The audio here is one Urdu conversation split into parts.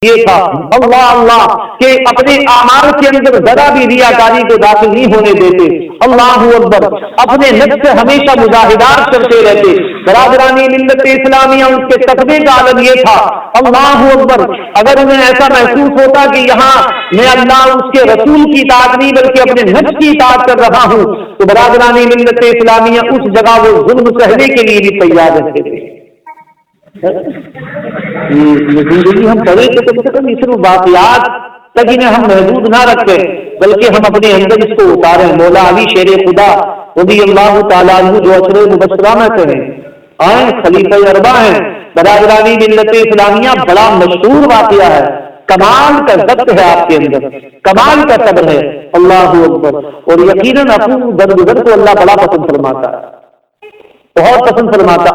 یہ تھا اللہ اللہ کہ اپنے اعمال کے اندر ذرا بھی ریاکاری کو داخل نہیں ہونے دیتے. اللہ اکبر. اپنے نفس سے ہمیشہ مجاہدات کرتے رہتے. برادرانی ملت اسلامیہ ان کے تقوی کا عالم یہ تھا. اللہ اکبر. اگر انہیں ایسا محسوس ہوتا کہ یہاں میں اللہ اس کے رسول کی اطاعت نہیں بلکہ اپنے نفس کی اطاعت کر رہا ہوں تو برادرانی ملت اسلامیہ اس جگہ وہ ظلم سہنے کے لیے بھی تیار رہتے تھے. یہ زندگی ہم کریں تو کم سے کم صرف واقعات تک انہیں ہم محدود نہ رکھیں بلکہ ہم اپنے اندر اس کو اتاریں. مولا علی شیر خدا رضی اللہ تعالیٰ عنہ جو عشر مبشرہ میں سے ہیں خلیفہ اربعہ ہیں. برادرانی ملت اسلامیہ بڑا مشہور واقعہ ہے. کمال کا ضبط ہے آپ کے اندر, کمال کا صبر ہے. اللہ اکبر. اور یقیناً اپنی درگزر کو اللہ بڑا پسند فرماتا ہے, بہت پسند فرماتا.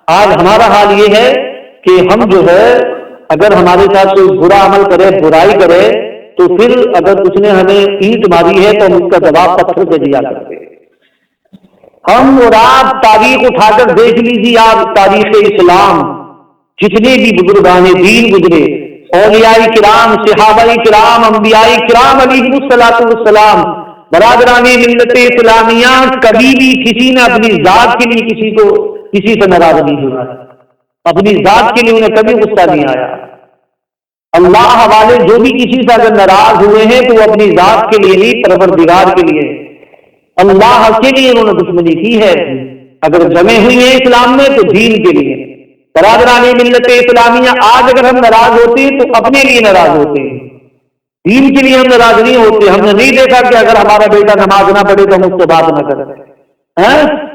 آج ہمارا حال یہ ہے کہ ہم جو ہے اگر ہمارے ساتھ کوئی برا عمل کرے, برائی کرے, تو پھر اگر اس نے ہمیں اینٹ ماری ہے تو ہم اس کا جواب پتھر سے دیا کرتے ہیں. ہم اور آپ تاریخ اٹھا کر دیکھ لیجیے, آپ تاریخ اسلام جتنے بھی بزرگان دین گزرے, اولیاء کرام, صحابہ کرام, انبیاء کرام علیہم الصلوۃ والسلام, برادرانی ملت اسلامیہ کبھی بھی کسی نے اپنی ذات کے لیے کسی سے ناراض نہیں ہوا. اپنی ذات کے لیے انہیں کبھی غصہ نہیں آیا. اللہ والے جو بھی کسی سے اگر ناراض ہوئے ہیں تو وہ اپنی ذات کے لیے نہیں, پروردگار کے لیے, اللہ کے لیے انہوں نے دشمنی کی ہے. اگر جمع ہوئی ہیں اسلام میں تو دین کے لیے. برادرانی ملت اسلامیہ آج اگر ہم ناراض ہوتے ہیں تو اپنے لیے ناراض ہوتے ہیں, دین کے لیے ہم ناراض نہیں ہوتے. ہم نے نہیں دیکھا کہ اگر ہمارا بیٹا نماز نہ پڑھے تو ہم اس سے بات نہ کریں.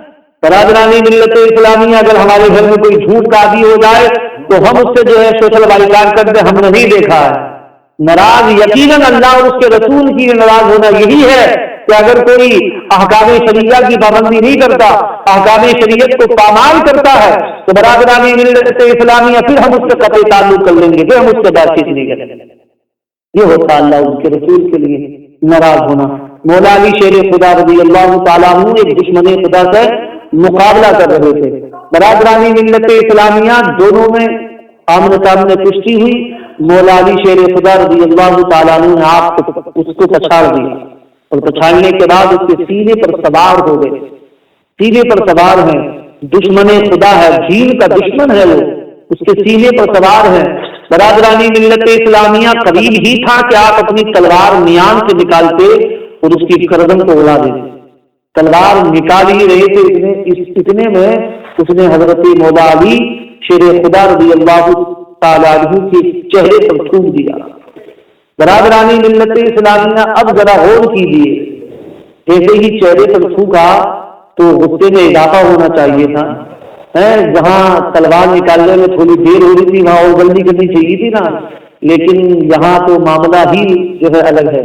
برادرانی ملت اسلامیہ اگر ہمارے گھر میں کوئی جھوٹ کا عادی ہو جائے تو ہم اس سے جو ہے سوشل بائیکاٹ کرتے. ہم نے نہیں دیکھا ہے. ناراض یقیناً اللہ اور اس کے رسول کی ناراض ہونا یہی ہے کہ اگر کوئی احکام شریعہ کی پابندی نہیں کرتا, احکام شریعت کو پامال کرتا ہے تو برادرانی ملت اسلامیہ پھر ہم اس سے قطع تعلق کر لیں گے, پھر ہم اس سے بات چیت نہیں کریں گے. یہ ہوتا اللہ اس کے رسول کے لیے ناراض ہونا. مولا علی شیر خدا رضی اللہ تعالیٰ عنہ ایک دشمن خدا سے مقابلہ کر رہے تھے. برادرانی ملت اسلامیہ دونوں میں آمنے سامنے کشتی ہوئی. مولا علی شیر خدا رضی اللہ تعالیٰ عنہ نے آپ اس کو پچھاڑ دیا اور پچھاڑنے کے بعد اس کے سینے پر سوار ہو گئے. سینے پر سوار ہیں, دشمن خدا ہے, جین کا دشمن ہے, وہ اس کے سینے پر سوار ہیں. برادرانی ملت اسلامیہ قریب ہی تھا کہ آپ اپنی تلوار میان سے نکالتے اور اس کی گردن کو اڑا دیتے. تلوار نکال ہی رہے تھے, اتنے میں اس نے حضرت مولا علی شیر خدا رضی اللہ تعالیٰ عنہ کے چہرے پر تھوک دیا. برادرانی ملت اسلامیہ اب ذرا غور کیجیے, جیسے ہی چہرے پر تھوکا تو غصے میں اضافہ ہونا چاہیے تھا. جہاں تلوار نکالنے میں تھوڑی دیر ہو رہی تھی وہاں اور جلدی کرنی چاہیے تھی نا, لیکن یہاں تو معاملہ ہی جو ہے الگ ہے.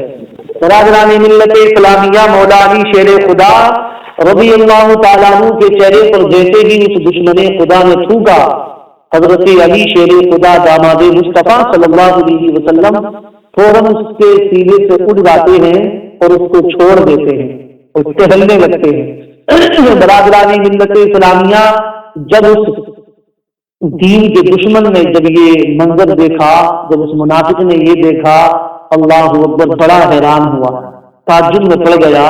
برادرانی ملت اسلامیہ مولا علی شیر خدا رضی اللہ تعالیٰ عنہ کے چہرے پر جیسے ہی اس دشمن خدا نے تھوکا, حضرت علی شیر خدا داماد مصطفیٰ صلی اللہ علیہ وسلم فوراً اس کے سینے سے اٹھ جاتے ہیں اور اس کو چھوڑ دیتے ہیں اور ٹہلنے لگتے ہیں. برادرانی ملت اسلامیہ جب اس دین کے دشمن نے جب یہ منظر دیکھا, جب اس منافق نے یہ دیکھا, اللہ اکبر, بڑا حیران ہوا, تعجب میں پڑ گیا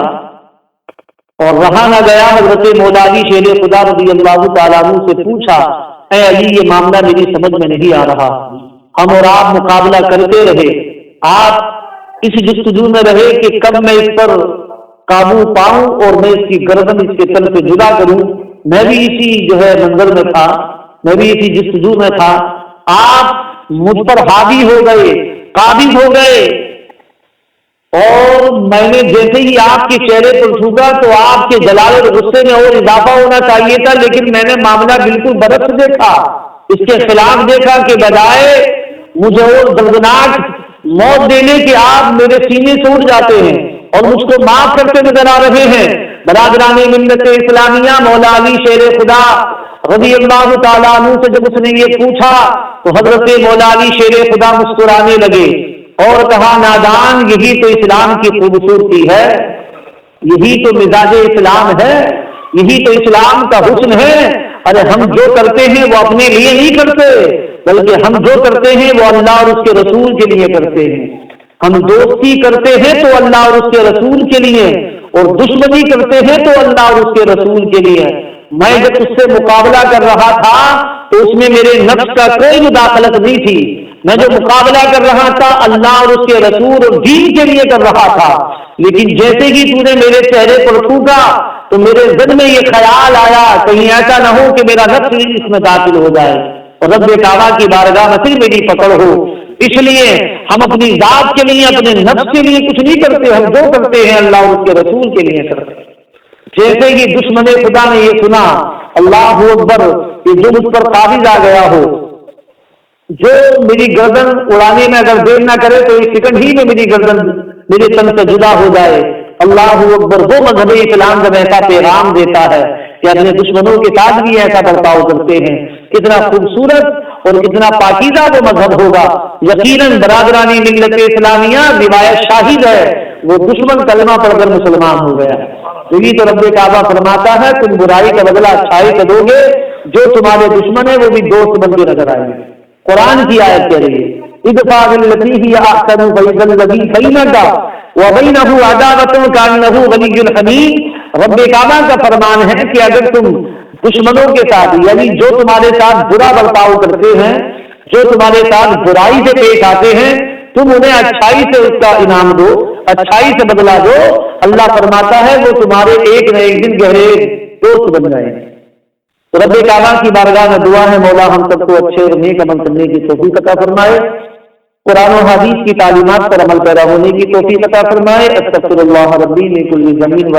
اور رہا نہ گیا. حضرت مولا علی شیر خدا رضی اللہ تعالیٰ عنہ سے پوچھا, اے علی یہ معاملہ میری سمجھ میں نہیں آ رہا. ہم اور آپ مقابلہ کرتے رہے, آپ اس جستجو میں رہے کہ کب میں اس پر قابو پاؤں اور میں اس کی گردن اس کے تل سے جدا کروں. میں بھی اسی جو ہے منظر میں تھا, میں بھی اسی جستجو میں تھا. آپ مجھ پر حاوی ہو گئے, قابض ہو گئے, اور میں نے جیسے ہی آپ کے چہرے پر چھوٹا تو آپ کے جلال اور غصے میں اور اضافہ ہونا چاہیے تھا, لیکن میں نے معاملہ بالکل برعکس دیکھا, اس کے خلاف دیکھا کہ بجائے مجھے اور دردناک موت دینے کے آپ میرے سینے سے اٹھ جاتے ہیں اور مجھ کو معاف کرتے نظر آ رہے ہیں. برادرانی ملت اسلامیہ مولا علی شیر خدا رضی اللہ تعالیٰ عنہ سے جب اس نے یہ پوچھا تو حضرت مولا علی شیر خدا مسکرانے لگے اور کہا, نادان, یہی تو اسلام کی خوبصورتی ہے, یہی تو مزاج اسلام ہے, یہی تو اسلام کا حسن ہے. ارے ہم جو کرتے ہیں وہ اپنے لیے نہیں کرتے, بلکہ ہم جو کرتے ہیں وہ اللہ اور اس کے رسول کے لیے کرتے ہیں. ہم دوستی کرتے ہیں تو اللہ اور اس کے رسول کے لیے، اور دشمنی کرتے ہیں تو اللہ اور اس کے رسول کے لیے. میں جب اس سے مقابلہ کر رہا تھا تو اس میں میرے نفس کا کوئی مداخلت نہیں تھی. میں جو مقابلہ کر رہا تھا اللہ اور اس کے رسول اور دین کے لیے کر رہا تھا. لیکن جیسے ہی تو نے میرے چہرے پر تھوکا تو میرے ذہن میں یہ خیال آیا کہیں ایسا نہ ہو کہ میرا نفس اس میں داخل ہو جائے اور رب کعبہ کی بارگاہ میں پھر میری پکڑ ہو. اس لیے ہم اپنی ذات کے لیے اپنے نفس کے لیے کچھ نہیں کرتے، ہم جو کرتے ہیں اللہ اور اس کے رسول کے لیے کرتے ہیں. جیسے ہی دشمن خدا نے یہ سنا اللہ اکبر کہ جو مجھ پر قابض آ گیا ہو، جو میری گردن اڑانے میں اگر دیر نہ کرے تو ایک سیکنڈ ہی میں میری گردن میرے تن سے جدا ہو جائے. اللہ اکبر. وہ مذہب اسلام جب ایسا پیغام دیتا ہے کہ اپنے دشمنوں کے ساتھ بھی ایسا برتاؤ کرتے ہیں، کتنا خوبصورت اور کتنا پاکیزہ وہ مذہب ہوگا. یقیناً برادرانی ملت اسلامیہ روایت شاہد ہے وہ دشمن کلمہ پڑھ کر مسلمان ہو گیا. یہی تو رب کعبہ فرماتا ہے تم برائی کا بدلہ اچھائی سے دو گے، جو تمہارے دشمن ہے وہ بھی دوست بن کے نظر آئیں گے. قرآن کی آیت کہہ رہی ہے ادفع بالتی ہی احسن فاذا الذی بینک وبینہ عداوۃ کانہ ولی حمیم. رب کعبہ کا فرمان ہے کہ اگر تم دشمنوں کے ساتھ یعنی جو تمہارے ساتھ برا برتاؤ کرتے ہیں، جو تمہارے ساتھ برائی سے پیش آتے ہیں، تم انہیں اچھائی سے اس کا انعام دو، اچھائی سے بدلہ دو. اللہ فرماتا ہے وہ تمہارے ایک نہ ایک دن گہرے دوست بن جائیں گے. تو رب کعبہ کی بارگاہ میں دعا ہے مولا ہم سب کو اچھے اور نیک عمل کرنے کی توفیق عطا فرمائے، قرآن و حدیث کی تعلیمات پر عمل پیرا ہونے کی توفیق عطا فرمائے. استغفر اللہ ربی من کل ذنب